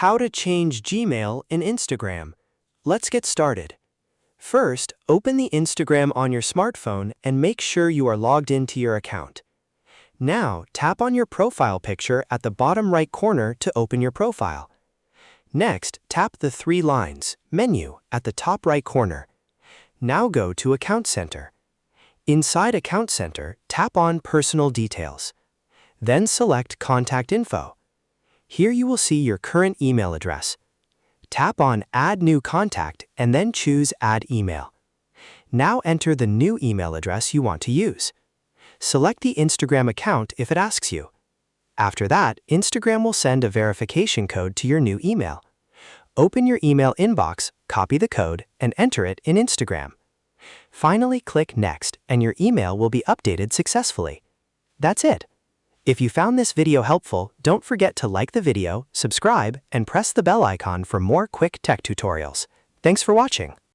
How to change Gmail in Instagram. Let's get started. First, open the Instagram on your smartphone and make sure you are logged into your account. Now, tap on your profile picture at the bottom right corner to open your profile. Next, tap the three lines, Menu, at the top right corner. Now go to Account Center. Inside Account Center, tap on Personal Details. Then select Contact Info. Here you will see your current email address. Tap on Add New Contact and then choose Add Email. Now enter the new email address you want to use. Select the Instagram account if it asks you. After that, Instagram will send a verification code to your new email. Open your email inbox, copy the code, and enter it in Instagram. Finally, click Next and your email will be updated successfully. That's it. If you found this video helpful, don't forget to like the video, subscribe, and press the bell icon for more quick tech tutorials. Thanks for watching.